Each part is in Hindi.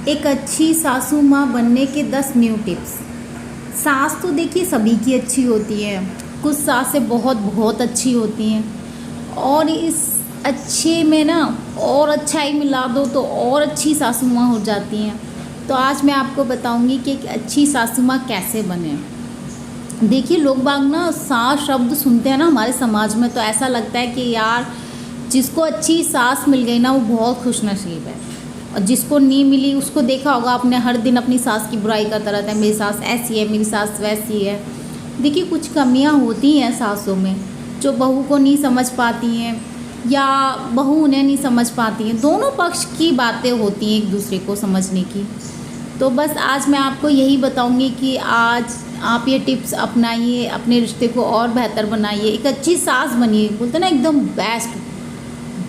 एक अच्छी सासू माँ बनने के 10 न्यू टिप्स। सास तो देखिए सभी की अच्छी होती है, कुछ सासें बहुत बहुत अच्छी होती हैं और इस अच्छे में ना और अच्छाई मिला दो तो और अच्छी सासू माँ हो जाती हैं। तो आज मैं आपको बताऊंगी कि एक अच्छी सासू माँ कैसे बने। देखिए लोग बाग ना सास शब्द सुनते हैं ना हमारे समाज में तो ऐसा लगता है कि यार जिसको अच्छी सास मिल गई ना वो बहुत खुशनसीब है, और जिसको नहीं मिली उसको देखा होगा आपने हर दिन अपनी सास की बुराई करता रहता है, मेरी सास ऐसी है, मेरी सास वैसी है। देखिए कुछ कमियां होती हैं सासों में जो बहू को नहीं समझ पाती हैं या बहू उन्हें नहीं समझ पाती हैं। दोनों पक्ष की बातें होती हैं एक दूसरे को समझने की। तो बस आज मैं आपको यही बताऊंगी कि आज आप ये टिप्स अपनाइए, अपने रिश्ते को और बेहतर बनाइए, एक अच्छी सास बनिए। बोलते ना एकदम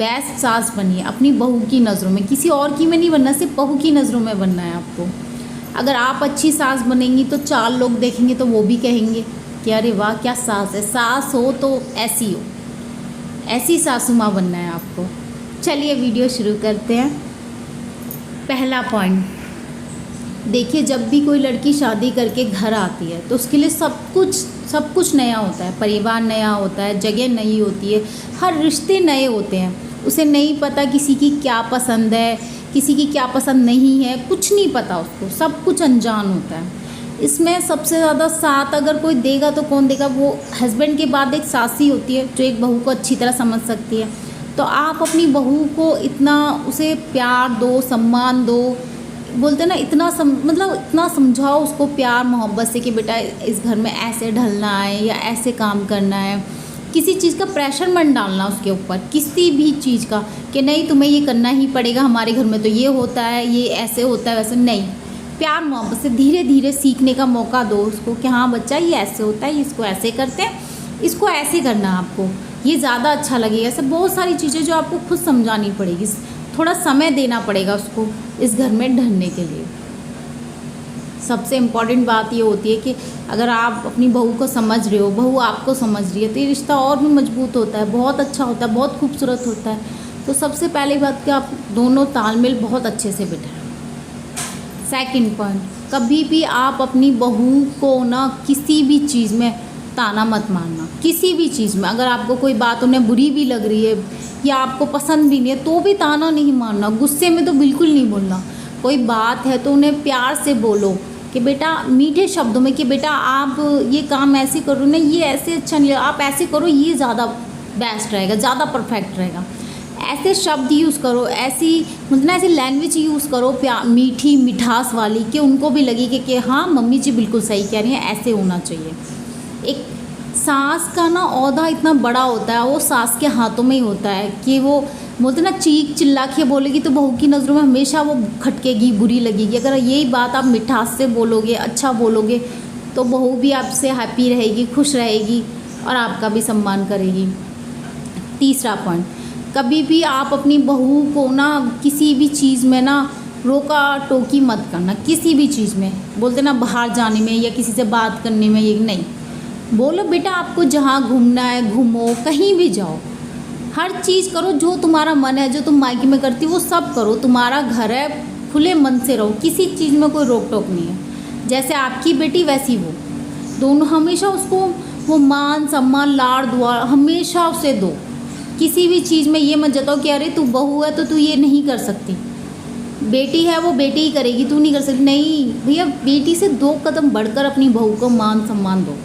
बेस्ट सास बनिए अपनी बहू की नज़रों में, किसी और की में नहीं बनना, सिर्फ बहू की नज़रों में बनना है आपको। अगर आप अच्छी सास बनेंगी तो 4 लोग देखेंगे तो वो भी कहेंगे कि अरे वाह क्या सास है। सास हो तो ऐसी हो, ऐसी सासू माँ बनना है आपको। चलिए वीडियो शुरू करते हैं। पहला पॉइंट, देखिए जब भी कोई लड़की शादी करके घर आती है तो उसके लिए सब कुछ नया होता है। परिवार नया होता है, जगह नई होती है, हर रिश्ते नए होते हैं। उसे नहीं पता किसी की क्या पसंद है, किसी की क्या पसंद नहीं है, कुछ नहीं पता उसको, सब कुछ अनजान होता है। इसमें सबसे ज़्यादा साथ अगर कोई देगा तो कौन देगा? वो हस्बैंड के बाद एक सास ही होती है जो एक बहू को अच्छी तरह समझ सकती है। तो आप अपनी बहू को इतना उसे प्यार दो, सम्मान दो, बोलते ना इतना इतना समझाओ उसको प्यार मोहब्बत से कि बेटा इस घर में ऐसे ढलना है या ऐसे काम करना है। किसी चीज़ का प्रेशर मत डालना उसके ऊपर, किसी भी चीज़ का कि नहीं तुम्हें ये करना ही पड़ेगा, हमारे घर में तो ये होता है, ये ऐसे होता है वैसे नहीं। प्यार मोहब्बत से धीरे धीरे सीखने का मौका दो उसको कि हाँ बच्चा ये ऐसे होता है, इसको ऐसे करते हैं, इसको ऐसे करना है आपको, ये ज़्यादा अच्छा लगेगा। ऐसे बहुत सारी चीज़ें जो आपको खुद समझानी पड़ेगी, थोड़ा समय देना पड़ेगा उसको इस घर में ढलने के लिए। सबसे इम्पॉर्टेंट बात ये होती है कि अगर आप अपनी बहू को समझ रहे हो, बहू आपको समझ रही है, तो ये रिश्ता और भी मजबूत होता है, बहुत अच्छा होता है, बहुत खूबसूरत होता है। तो सबसे पहली बात कि आप दोनों तालमेल बहुत अच्छे से बिठाएं। सेकंड पॉइंट, कभी भी आप अपनी बहू को ना किसी भी चीज़ में ताना मत मारना। किसी भी चीज़ में अगर आपको कोई बात उन्हें बुरी भी लग रही है या आपको पसंद भी नहीं है तो भी ताना नहीं मारना, गुस्से में तो बिल्कुल नहीं बोलना। कोई बात है तो उन्हें प्यार से बोलो कि बेटा, मीठे शब्दों में कि बेटा आप ये काम ऐसे करो ना, ये ऐसे अच्छा नहीं, आप ऐसे करो, ये ज़्यादा बेस्ट रहेगा, ज़्यादा परफेक्ट रहेगा। ऐसे शब्द यूज़ करो, ऐसी ऐसी लैंग्वेज यूज़ करो मीठी मिठास वाली कि उनको भी लगे कि हाँ मम्मी जी बिल्कुल सही कह रही हैं, ऐसे होना चाहिए। एक सास का ना ओहदा इतना बड़ा होता है, वो सास के हाथों में ही होता है कि वो बोलते ना चीख चिल्ला के बोलेगी तो बहू की नज़रों में हमेशा वो खटकेगी, बुरी लगेगी। अगर यही बात आप मिठास से बोलोगे, अच्छा बोलोगे, तो बहू भी आपसे हैप्पी रहेगी, खुश रहेगी और आपका भी सम्मान करेगी। तीसरा पॉइंट, कभी भी आप अपनी बहू को ना किसी भी चीज़ में ना रोका टोकी मत करना। किसी भी चीज़ में बोलते ना बाहर जाने में या किसी से बात करने में, ये नहीं बोलो बेटा आपको जहाँ घूमना है घूमो, कहीं भी जाओ, हर चीज़ करो जो तुम्हारा मन है, जो तुम मायके में करती हो वो सब करो। तुम्हारा घर है, खुले मन से रहो, किसी चीज़ में कोई रोक टोक नहीं है। जैसे आपकी बेटी वैसी वो, दोनों हमेशा उसको वो मान सम्मान लाड़ दुआ हमेशा उसे दो। किसी भी चीज़ में ये मत जताओ कि अरे तू बहू है तो तू ये नहीं कर सकती, बेटी है वो बेटी ही करेगी, तू नहीं कर सकती। नहीं भैया, बेटी से 2 कदम बढ़कर अपनी बहू को मान सम्मान दो।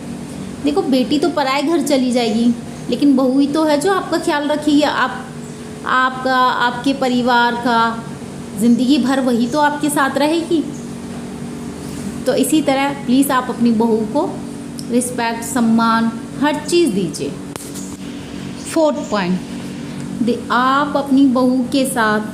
देखो बेटी तो पराए घर चली जाएगी, लेकिन बहू ही तो है जो आपका ख्याल रखेगी, आपका आपके परिवार का, ज़िंदगी भर वही तो आपके साथ रहेगी। तो इसी तरह प्लीज़ आप अपनी बहू को रिस्पेक्ट, सम्मान, हर चीज़ दीजिए। फोर्थ पॉइंट, आप अपनी बहू के साथ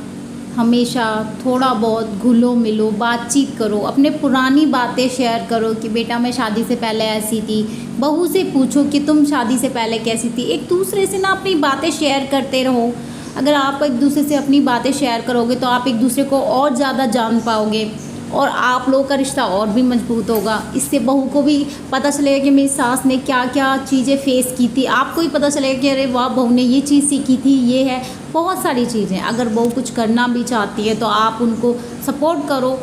हमेशा थोड़ा बहुत घुलो मिलो, बातचीत करो, अपने पुरानी बातें शेयर करो कि बेटा मैं शादी से पहले ऐसी थी। बहू से पूछो कि तुम शादी से पहले कैसी थी। एक दूसरे से ना अपनी बातें शेयर करते रहो। अगर आप एक दूसरे से अपनी बातें शेयर करोगे तो आप एक दूसरे को और ज़्यादा जान पाओगे और आप लोगों का रिश्ता और भी मजबूत होगा। इससे बहू को भी पता चलेगा कि मेरी सास ने क्या क्या चीज़ें फेस की थी, आपको ही पता चलेगा कि अरे वाह बहू ने ये चीज़ सीखी थी, ये है। बहुत सारी चीज़ें। अगर बहू कुछ करना भी चाहती है तो आप उनको सपोर्ट करो,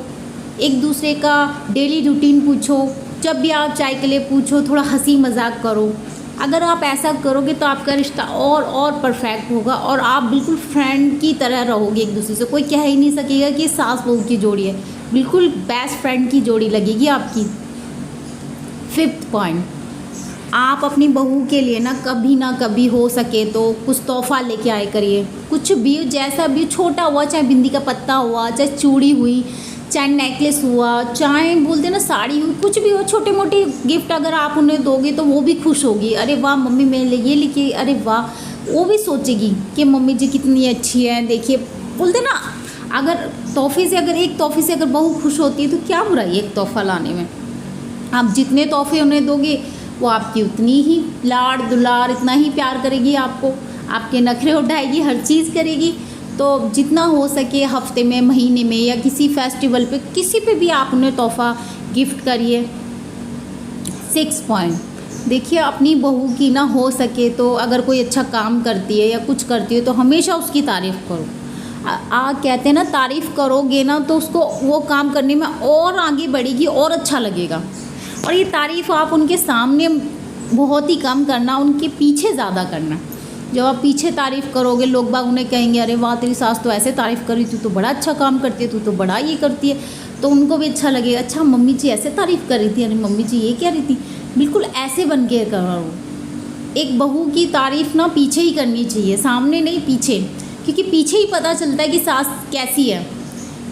एक दूसरे का डेली रूटीन पूछो, जब भी आप चाय के लिए पूछो थोड़ा हंसी मजाक करो। अगर आप ऐसा करोगे तो आपका रिश्ता और परफेक्ट होगा और आप बिल्कुल फ्रेंड की तरह रहोगे एक दूसरे से। कोई कह ही नहीं सकेगा कि सास बहू की जोड़ी है, बिल्कुल बेस्ट फ्रेंड की जोड़ी लगेगी आपकी। 5th पॉइंट, आप अपनी बहू के लिए ना कभी हो सके तो कुछ तोहफा लेके आए करिए। कुछ भी, जैसा भी, छोटा हुआ, चाहे बिंदी का पत्ता हुआ, चाहे चूड़ी हुई, चाहे नेकलेस हुआ, चाहे बोलते ना साड़ी हुई, कुछ भी हो, छोटे मोटे गिफ्ट अगर आप उन्हें दोगे तो वो भी खुश होगी। अरे वाह मम्मी मेरे लिए ये लेके, अरे वाह, वो भी सोचेगी कि मम्मी जी कितनी अच्छी है। देखिए बोलते ना, अगर तोहफे से, अगर एक तोहफे से अगर बहू खुश होती है तो क्या बुराई है एक तोहफा लाने में। आप जितने तोहफे उन्हें दोगे वो आपकी उतनी ही लाड़ दुलार, इतना ही प्यार करेगी आपको, आपके नखरे उठाएगी, हर चीज़ करेगी। तो जितना हो सके हफ्ते में, महीने में या किसी फेस्टिवल पे, किसी पे भी आप उन्हें तोहफा गिफ्ट करिए। 6 पॉइंट, देखिए अपनी बहू की ना हो सके तो अगर कोई अच्छा काम करती है या कुछ करती है तो हमेशा उसकी तारीफ़ करो। कहते हैं ना, तारीफ़ करोगे ना तो उसको वो काम करने में और आगे बढ़ेगी और अच्छा लगेगा। और ये तारीफ़ आप उनके सामने बहुत ही कम करना, उनके पीछे ज़्यादा करना। जब आप पीछे तारीफ़ करोगे लोग बाग उन्हें कहेंगे अरे वाह तेरी सास तो ऐसे तारीफ़ कर रही, तू तो बड़ा अच्छा काम करती है, तू तो बड़ा ये करती है, तो उनको भी अच्छा लगेगा। अच्छा मम्मी जी ऐसे तारीफ़ कर रही थी, अरे मम्मी जी ये कह रही थी, बिल्कुल ऐसे बन के करो। एक बहू की तारीफ़ ना पीछे ही करनी चाहिए, सामने नहीं, पीछे। क्योंकि पीछे ही पता चलता है कि सास कैसी है,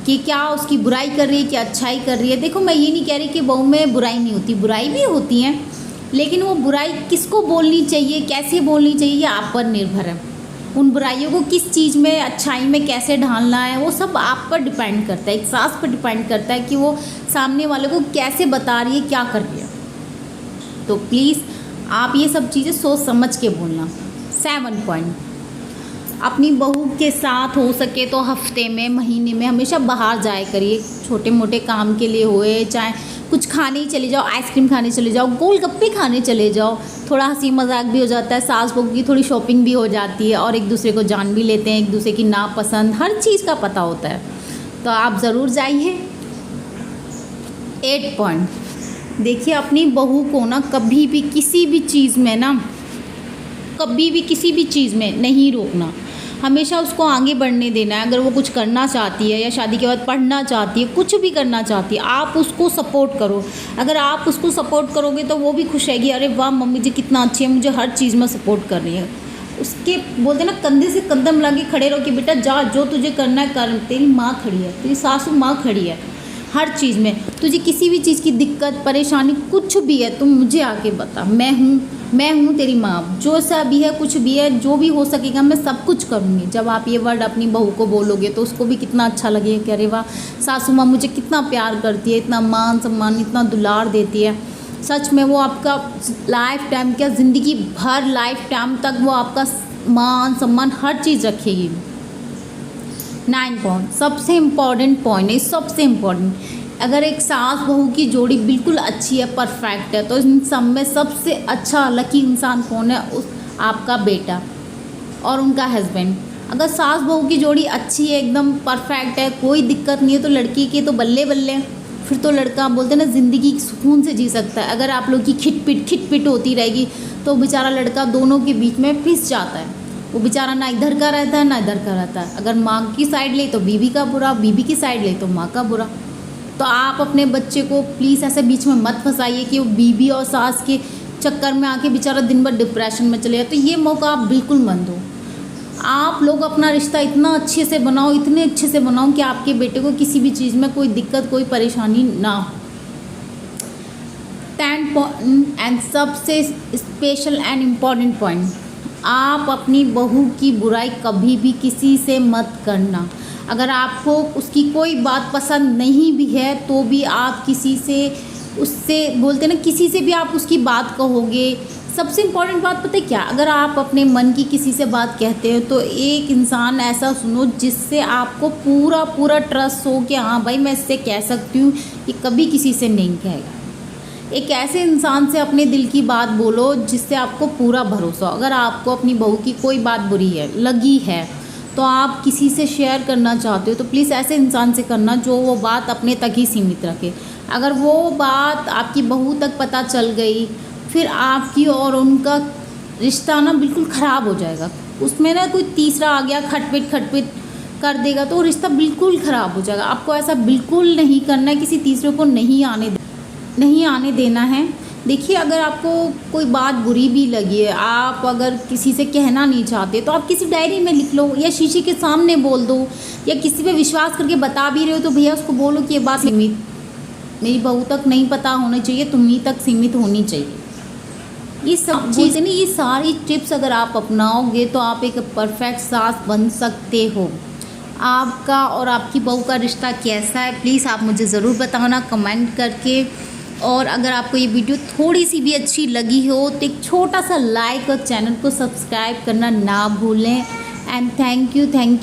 कि क्या उसकी बुराई कर रही है, क्या अच्छाई कर रही है। देखो मैं ये नहीं कह रही कि बहू में बुराई नहीं होती, बुराई भी होती है, लेकिन वो बुराई किसको बोलनी चाहिए, कैसे बोलनी चाहिए, ये आप पर निर्भर है। उन बुराइयों को किस चीज़ में, अच्छाई में कैसे ढालना है, वो सब आप पर डिपेंड करता है। एक सास पर डिपेंड करता है कि वो सामने वाले को कैसे बता रही है, क्या कर रही है। तो प्लीज़ आप ये सब चीज़ें सोच समझ के बोलना। 7 पॉइंट, अपनी बहू के साथ हो सके तो हफ्ते में, महीने में हमेशा बाहर जाया करिए। छोटे मोटे काम के लिए होए, चाहे कुछ खाने ही चले जाओ, आइसक्रीम खाने चले जाओ, गोलगप्पे खाने चले जाओ, थोड़ा हंसी मजाक भी हो जाता है, सास बहू की थोड़ी शॉपिंग भी हो जाती है और एक दूसरे को जान भी लेते हैं, एक दूसरे की नापसंद, हर चीज़ का पता होता है। तो आप ज़रूर जाइए। 8 पॉइंट, देखिए अपनी बहू को ना कभी भी किसी भी चीज़ में ना, कभी भी किसी भी चीज़ में नहीं रोकना, हमेशा उसको आगे बढ़ने देना है। अगर वो कुछ करना चाहती है या शादी के बाद पढ़ना चाहती है, कुछ भी करना चाहती है, आप उसको सपोर्ट करो। अगर आप उसको सपोर्ट करोगे तो वो भी खुश रहेगी, अरे वाह मम्मी जी कितना अच्छी है, मुझे हर चीज़ में सपोर्ट कर रही है। उसके बोलते ना कंधे से कंधा मिला के खड़े रहो कि बेटा जा, जो तुझे करना है कर, तेरी माँ खड़ी है, तेरी सासू माँ खड़ी है, हर चीज़ में। तुझे किसी भी चीज़ की दिक्कत परेशानी कुछ भी है तुम मुझे आके बता, मैं हूँ तेरी माँ, जो सा भी है कुछ भी है, जो भी हो सकेगा मैं सब कुछ करूँगी। जब आप ये वर्ड अपनी बहू को बोलोगे तो उसको भी कितना अच्छा लगेगा कि अरे वाह सासू माँ मुझे कितना प्यार करती है, इतना मान सम्मान, इतना दुलार देती है। सच में वो आपका लाइफ टाइम, क्या ज़िंदगी भर, लाइफ टाइम तक वो आपका मान सम्मान हर चीज़ रखेगी। 9 पॉइंट, सबसे इम्पॉर्टेंट पॉइंट है, सबसे इम्पॉर्टेंट, अगर एक सास बहू की जोड़ी बिल्कुल अच्छी है, परफेक्ट है, तो इन सब में सबसे अच्छा लकी इंसान कौन है? उस आपका बेटा और उनका हस्बैंड। अगर सास बहू की जोड़ी अच्छी है, एकदम परफेक्ट है, कोई दिक्कत नहीं है, तो लड़की के तो बल्ले बल्ले, फिर तो लड़का बोलते हैं ना ज़िंदगी सुकून से जी सकता है। अगर आप लोग की खिटपिट होती रहेगी तो बेचारा लड़का दोनों के बीच में पिस जाता है, वो बेचारा ना इधर का रहता है ना इधर का रहता है। अगर माँ की साइड ले तो बीवी का बुरा, बीवी की साइड ले तो माँ का बुरा। तो आप अपने बच्चे को प्लीज़ ऐसे बीच में मत फंसाइए कि वो बीवी और सास के चक्कर में आके बेचारा दिन भर डिप्रेशन में चले जाए। तो ये मौका आप बिल्कुल मत दो। आप लोग अपना रिश्ता इतना अच्छे से बनाओ, इतने अच्छे से बनाओ कि आपके बेटे को किसी भी चीज़ में कोई दिक्कत, कोई परेशानी ना हो। 10 पॉइंट एंड सबसे स्पेशल एंड इम्पॉर्टेंट पॉइंट, आप अपनी बहू की बुराई कभी भी किसी से मत करना। अगर आपको उसकी कोई बात पसंद नहीं भी है तो भी आप किसी से, उससे बोलते ना, किसी से भी आप उसकी बात कहोगे। सबसे इम्पॉर्टेंट बात पता है क्या? अगर आप अपने मन की किसी से बात कहते हो तो एक इंसान ऐसा सुनो जिससे आपको पूरा ट्रस्ट हो कि हाँ भाई मैं इससे कह सकती हूँ, ये कभी किसी से नहीं कहेगा। एक ऐसे इंसान से अपने दिल की बात बोलो जिससे आपको पूरा भरोसा हो। अगर आपको अपनी बहू की कोई बात बुरी है लगी है तो आप किसी से शेयर करना चाहते हो तो प्लीज़ ऐसे इंसान से करना जो वो बात अपने तक ही सीमित रखे। अगर वो बात आपकी बहू तक पता चल गई, फिर आपकी और उनका रिश्ता ना बिल्कुल ख़राब हो जाएगा। उसमें ना कोई तीसरा आ गया खटपिट कर देगा तो रिश्ता बिल्कुल ख़राब हो जाएगा। आपको ऐसा बिल्कुल नहीं करना है, किसी तीसरे को नहीं आने देना है। देखिए, अगर आपको कोई बात बुरी भी लगी है, आप अगर किसी से कहना नहीं चाहते तो आप किसी डायरी में लिख लो या शीशे के सामने बोल दो, या किसी पे विश्वास करके बता भी रहे हो तो भैया उसको बोलो कि ये बात मेरी बहू तक नहीं पता होना चाहिए, तुम्हीं तक सीमित होनी चाहिए। ये सब चीज़ें नहीं, ये सारी टिप्स अगर आप अपनाओगे तो आप एक परफेक्ट सास बन सकते हो। आपका और आपकी बहू का रिश्ता कैसा है प्लीज़ आप मुझे ज़रूर बताना कमेंट करके। और अगर आपको ये वीडियो थोड़ी सी भी अच्छी लगी हो तो एक छोटा सा लाइक और चैनल को सब्सक्राइब करना ना भूलें। And thank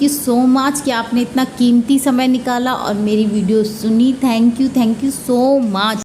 you so much कि आपने इतना कीमती समय निकाला और मेरी वीडियो सुनी। Thank you so much.